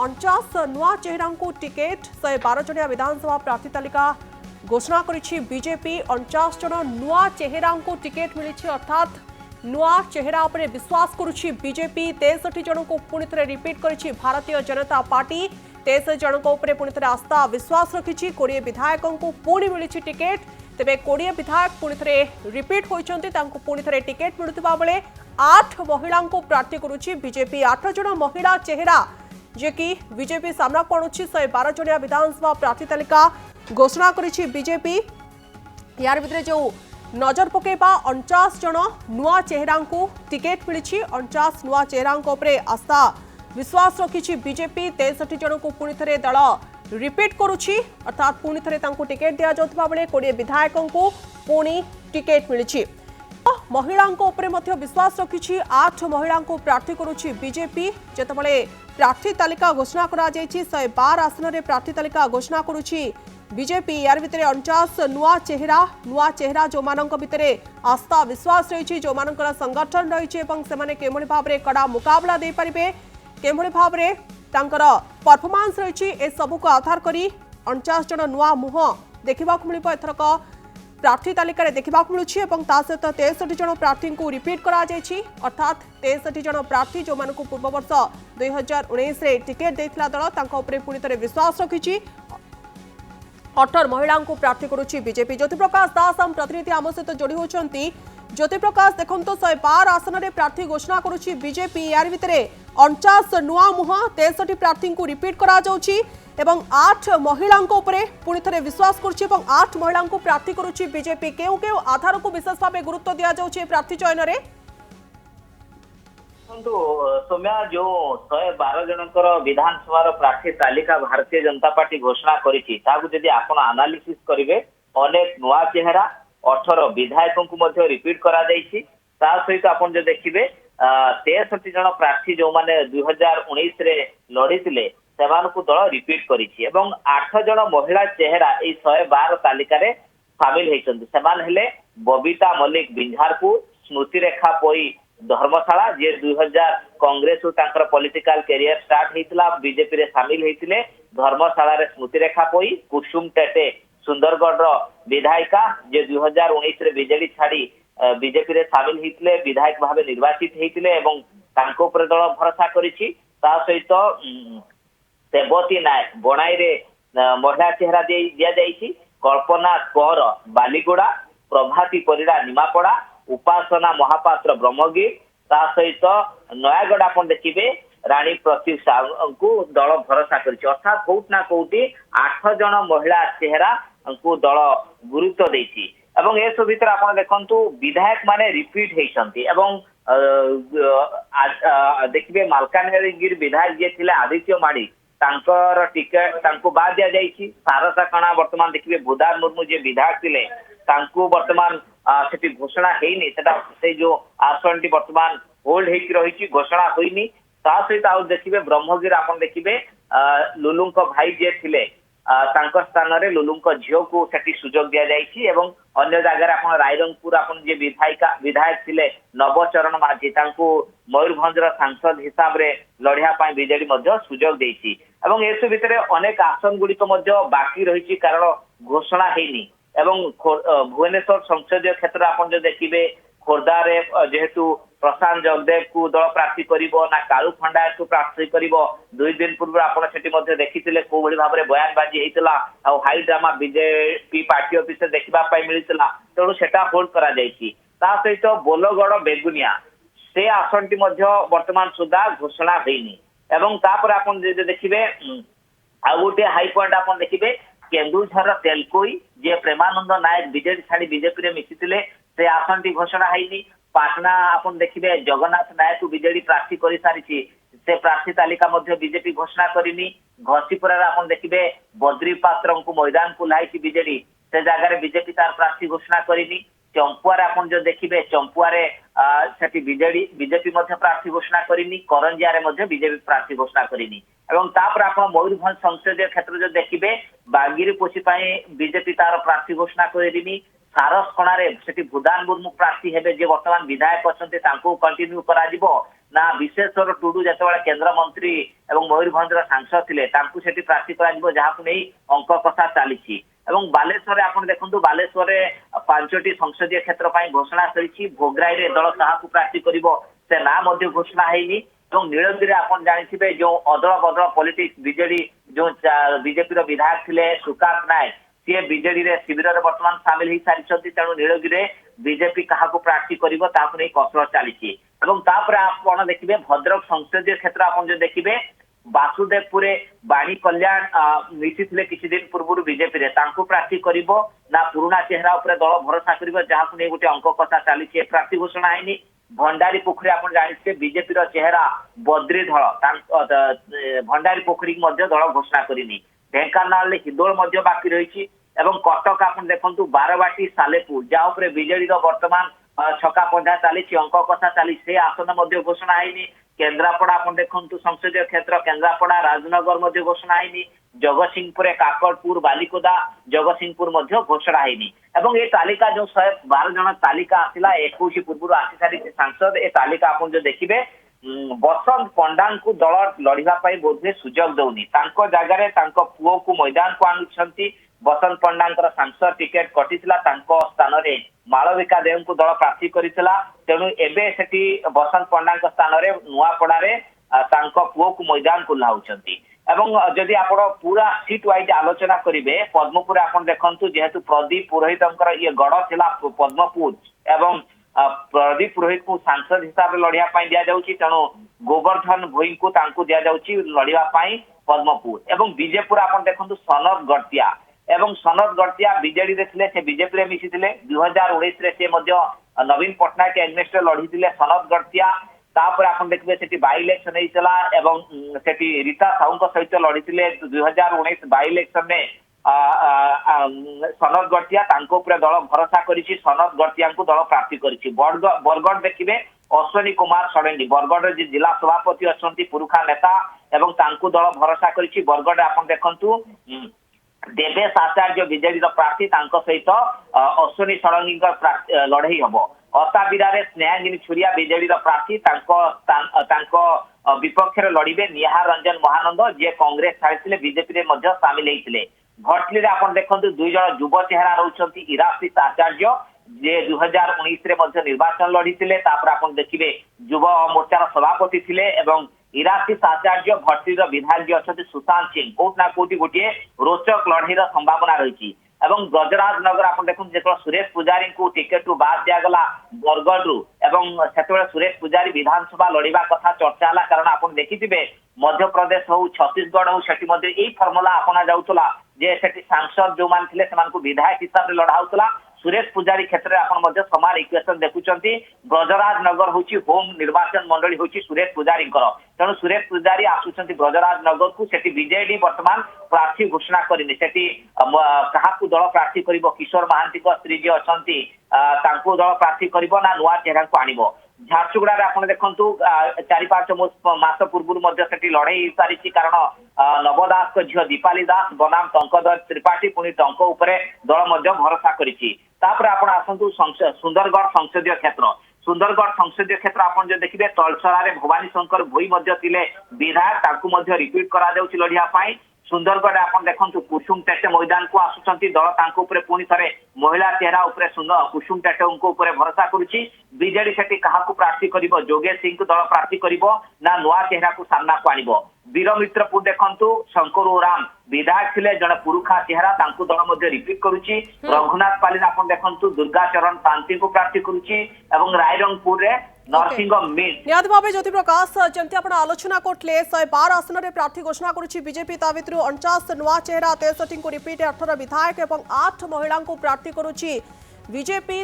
49 नुआ चेहरा टिकेट 112 जनिया विधानसभा प्रार्थी तालिका घोषणा करिछि बीजेपी 49 जन नुआ चेहरा टिकेट मिली अर्थात नुआ चेहरा उपरे विश्वास करुछि बीजेपी 63 जन को पुणी थे रिपीट करिछि भारतीय जनता पार्टी 63 जन उपरे पुणी थे आस्था विश्वास रखिछि 20 विधायकों को पुणी मिली टिकेट तेबे 20 विधायक पुणी थे रिपीट होइछन्ति तांको पुणी थे टिकेट मिलुथिबा बेले 8 महिला को प्रार्थी करुछि बीजेपी 8 जन महिला चेहरा जे कि बीजेपी सामना को आणुछि 112 जनिया विधानसभा प्रार्थी तालिका घोषणा करिछि बीजेपी यार भितरे जो नजर पकेबा 49 जन नुआ चेहरा को टिकेट मिली 49 नुआ चेहरा उपरे आस्था विश्वास रखिछि बीजेपी 63 जन को पुणी थे दल रिपीट करुछि अर्थात पुणी थे टिकेट दिया जाउथबा बेले 20 विधायकों को पुणी टिकेट मिली महिला विश्वास रखिछि 8 महिला को प्रार्थी करुछि बीजेपी जेतबेले प्रार्थी तालिका घोषणा करा जायछि 112 आसन रे प्रार्थी तालिका घोषणा करुछि बीजेपी यार भितरे 49 नुआ चेहरा जो मानक भितरे आस्था विश्वास रही जो मानकर संगठन रही एवं सेमाने केमोली भाबरे कड़ा मुकाबला दे परिबे केमोली भाबरे तांकर परफॉर्मेंस रही ए सब को आधार करी 49 जन नुआ मुह देखा मिलिबो एथरक प्रार्थी तालिका देखा मिलूँ सहित 63 जन प्रार्थी को रिपीट करा जायछि अर्थात 63 जन प्रार्थी जो मानक पूर्व वर्ष 2019 रे टिकेट देथिला दल तांको उपरे पुणी थे विश्वास रखिछि 18 महिला को प्रार्थी करुछि बीजेपी ज्योति प्रकाश दास हम प्रतिनिधि आम सहित जोड़ी होती ज्योति प्रकाश देखो 112 आसन में प्रार्थी घोषणा करुछि बीजेपी यार भितरे 49 नुआ मुह 63 प्रार्थी को रिपीट करा जाउछि एवं 8 महिला पुणी थे विश्वास करुछि एवं 8 महिला को प्रार्थी करुछि बीजेपी केउ केउ आधार को विशेष भाव गुरुत्व दिया जाउछि प्रार्थी चयन रे सौम्या जो 112 जनकर विधानसभा प्रार्थी तालिका भारतीय जनता पार्टी घोषणा करिछि ताकू जदि आपण एनालिसिस करिवे अनेक नुआ चेहरा 18 विधायकों को मध्य रिपीट करा जायछि ता सहित आपण जो देखिबे 63 जन प्रार्थी जो माने 2019 रे लढिथिले सेमानकु दल रिपीट करिछि एवं 8 जन महिला चेहरा ए 112 तालिका रे शामिल हेचंती सेमान हेले बबीता मल्लिक बिंझारपुर स्मृति रेखा पोई धर्मशाला जे 2000 कांग्रेस पॉलिटिकल कैरियर स्टार्ट होता बीजेपी रे शामिल होते धर्मशाला रे स्मृति रेखा पोई कुसुम टेटे सुंदरगढ़ विधायिका जे 2019 रे बीजेडी छाड़ी बीजेपी रे शामिल होते विधायक भाव निर्वाचित होते दल भरोसा करिछि ता सहित सेवती नायक बणाई रे महिला चेहरा दिया जाइछि कल्पना कौर बालीगुड़ा प्रभाती परिड़ा निमापड़ा उपासना महापात्र ब्रह्मगिर ता सहित नयागढ़ आप देखिए रानी प्रत्युषा को दल भरोसा करिछि अर्थात कोउट ना कोउटी 8 जन महिला चेहरा को दल गुरुत्व देछि एवं ए सब भीतर आप देखंतु विधायक माने रिपीट हेछंती एवं देखिए मालकानगिरी विधायक जे थिले आदित्य माड़ी तांकर टिकेट तांको बाद दिया जाइछि सारसा कणा वर्तमान देखिए बुधार मुर्मू जे विधायक थिले तांको वर्तमान सेठी घोषणा हेनी सेटा से जो आसनटी वर्तमान होल्ड हेकी रही घोषणा होइनी ता सहित आ देखिबे ब्रह्मगिर आपण देखिबे लुलुंक भाई जे थिले तांकर स्थान रे लुलुंक झियो को सेठी सुजोग दिया जाइछि एवं अन्य जगह आपण रायरंगपुर आपण जे विधायक थिले नवचरण माझी तांको मयूरभंज रा सांसद हिसाब रे लढिया पाई बीजेडी मध्य सुजोग देछि एवं एसु भितरे अनेक आसन गुडी को मध्य बाकी रही कारण घोषणा हेनी एवं भुवनेश्वर संसदीय क्षेत्र आप देखिए खोर्धा रे जेहेतु प्रशांत जगदेव को दल प्रार्थी करिवो ना कालू खंडायत को प्रार्थी करिवो 2 दिन पूर्व आपण सेठी मध्य देखिथिले को भली भाबरे बयानबाजी हेतिला आ high drama BJP party office देखिबा पाई मिलितला तेणु सेटा होल्ड करा जायछि ता सहित बोलगड़ बेगुनिया से आसनटी मध्य वर्तमान सुधा घोषणा हेनी एवं तापर आपण देखिबे आ गोटे हाई पॉइंट आपण देखिबे केन्दुझर तेलकोई जे प्रेमानंद नायक बीजेडी छाड़ी बीजेपी रे मिसिथिले से आसन टी घोषणा हैनी पाटना आपण देखिबे जगन्नाथ नायक को बीजेडी प्रार्थी करि सारिछि से प्रार्थी तालिका मध्य बीजेपी घोषणा करिनी घसीपुरा आपण देखिबे बद्री पात्र को मैदान को लाइछि बीजेडी से जगह रे बीजेपी तार प्रार्थी घोषणा करिनी चंपुआर आपण जो देखिबे चंपुआरे सेठी बीजेपी मध्य प्रार्थी घोषणा करिनी करंजिया रे मध्य बीजेपी प्रार्थी घोषणा करिनी एवं तापर आपण मयूरभंज संसदीय क्षेत्र जो देखिबे बागिरी पोछी पाई बीजेपी तार प्रार्थी घोषणा करिनी सारस कणारे सेठी भूदान मुर्मू प्रार्थी हेबे जे वर्तमान विधायक अछंते तांको कंटिन्यू करा जिवो ना विश्वेश्वर टुडू जिते केंद्र मंत्री और मयूरभंज सांसद थे सेठी प्रार्थी कर जहां नहीं अंक कषा चली बालेश्वर आप देखो बालेश्वर 5टी संसदीय क्षेत्र घोषणा चली भोगराई दल क्या प्रार्थी कर ना घोषणा है नीलगिरी आप जानी जो अदल बदल पॉलिटिक्स बीजेडी जो बीजेपी विधायक थे सुकांत नायक सी बीजेडी शिविर में बर्तमान सामिल हो सारी तेणु नीलगिरी बीजेपी क्या प्रार्थी कर कसरत चली आप देखिए भद्रक संसदीय क्षेत्र आप जो देखिए बासुदेवपुर बाणी कल्याण मिसी किसी दिन पूर्व बीजेपी प्रार्थी कर ना पुराना चेहरा उपर दल भरोसा कर जहाँ गोटे अंक कषा चली प्रार्थी घोषणा है भंडारी पोखरी आप जानते बीजेपी चेहरा बद्री धल भंडारी पोखरी दल घोषणा करनी ढेंकानाल हिंदोल बाकी रही कटक आप देखु बारवाटी सालेपुर जहाँ बीजेडी बर्तमान छका पंजा चली अंक कषा चली से आसन घोषणा है केन्द्रापड़ा आप देखु संसदीय क्षेत्र केन्द्रापड़ा राजनगर घोषणा है जगतसिंहपुर काकड़पुर बालिकोदा जगतसिंहपुर घोषणा है ये तालिका जो 112 जन तालिका आसला 21 पूर्व आसी सारी सांसद ए तालिका आप जो देखिए बसंत पंडा को दल लड़ाई बोधे सुजोग दौनी जगह पुओ को मैदान को आणुंट बसंत पंडा सांसद टिकेट कटिला स्थान में मालविका देव को दल प्रार्थी करथिला तेणु एबे सेठी बसंत पंडा स्थान में नुआपड़े पुओ को मैदान को लाउछंती एवं जदि आप पूरा सीट वाइज आलोचना करेंगे पद्मपुर आप देखु जेहेतु प्रदीप पुरोहित ये गढ़ थिला पद्मपुर एवं प्रदीप पुरोहित को सांसद हिसाब से लड़ाई दि जाऊँगी तेणु गोवर्धन भोई को दि जाऊँगी लड़ाई पद्मपुर एवं बीजेपुर आप देखु सनद गड़तिया एवं सनद गड़तिया बीजेडी थे से बीजेपी मिसी 2019 से नवीन पट्टनायक एग्नेस्ट लड़ी सनद गड़तिया तापर आप देखिए बाई इलेक्शन होता रीता साहू सहित लड़ी 2019 बाई इलेक्शन में सनद गड़तिया दल भरोसा कर सनद गड़तिया दल प्रार्थी कर बरगढ़ देखिए अश्विनी कुमार षडंगी बरगढ़ जिला सभापति अच्छा पुरुखा नेता एवं दल भरोसा कर बरगढ़ आप देखु देवेश आचार्य बीजेडी प्रार्थी सहित अश्विनी षडंगी लड़ई हम अताबिरा स्नेहांगिनी छुरिया बीजेडी प्रार्थी विपक्ष लड़े निहार रंजन महानंद जी कांग्रेस छाड़ी बीजेपी सामिल होते भटली आप देखो 2 जन युव चेहरा रोच इराशिष आचार्य जे 2019 निर्वाचन लड़ी आप देखिए युव मोर्चार सभापति थे इराशिष आचार्य भट्टी विधायक जी अच्छा सुशांत सिंह कोटना कोटी गोटे रोचक लड़ई संभावना रही ब्रजराज नगर आप देखो जो सुरेश पुजारी को टिकेट रू बाद दिगला बरगढ़ से सुरेश पुजारी विधानसभा लड़वा कथा चर्चा है कारण आप देखिए मध्य प्रदेश हो छत्तीसगढ़ हो से फर्मुला अपना जाऊला जे सांसद जो मैंने विधायक हिसाब से लड़ाऊला सुरेश पुजारी क्षेत्र में आप समान इक्वेशन देखुंट ब्रजराज नगर हूँ होम निर्वाचन मंडली हूँ सुरेश पुजारी तेणु सुरेश पुजारी आसुंच ब्रजराज नगर को बीजेडी बर्तमान प्रार्थी घोषणा करनी क्या दल प्रार्थी कर किशोर महांती स्त्री जी अच्छा दल प्रार्थी कर ना नुआ चेहरा को आण झारसुगुड़ा आप देखु 4-5 मास पूर्व लड़ई सारी कारण नव दास झील दीपाली दास बनाम टंकधर त्रिपाठी पुणी टंक उपर दल भरोसा कर आसतु सुंदरगढ़ संसदीय क्षेत्र सुंदरगढ़ संसदीय क्षेत्र आप जो देखिए तलसरा भवानी शंकर भोई विधायक रिपीट करा लड़ाई सुंदरगढ़ आप देखु कुसुम टेटे मैदान को आसुंच दल पुणी थे महिला चेहरा उपर कुसुम टेटे भरोसा करुच्ची बीजेडी से क्या प्रार्थी कर जोगेश सिंह को दल प्रार्थी कर ना नुआ चेहरा को सामना को आण वीरमित्रपुर देखु शंकर ओराम विधायक थे जड़े पुरुखा चेहरा दल रिपीट करुच्ची रघुनाथ पाली आप देखु दुर्गा चरण शांति को प्रार्थी करुच्ची रायरंगपुर नरसिंह मीन निहाती भावे ज्योति प्रकाश जमती आप आलोचना करते 112 आसन में प्रार्थी घोषणा करुच्ची बीजेपी ता भितर 49 नुआ चेहरा 63 को रिपीट 18 विधायक और 8 महिला को प्रार्थी करुच्ची बीजेपी।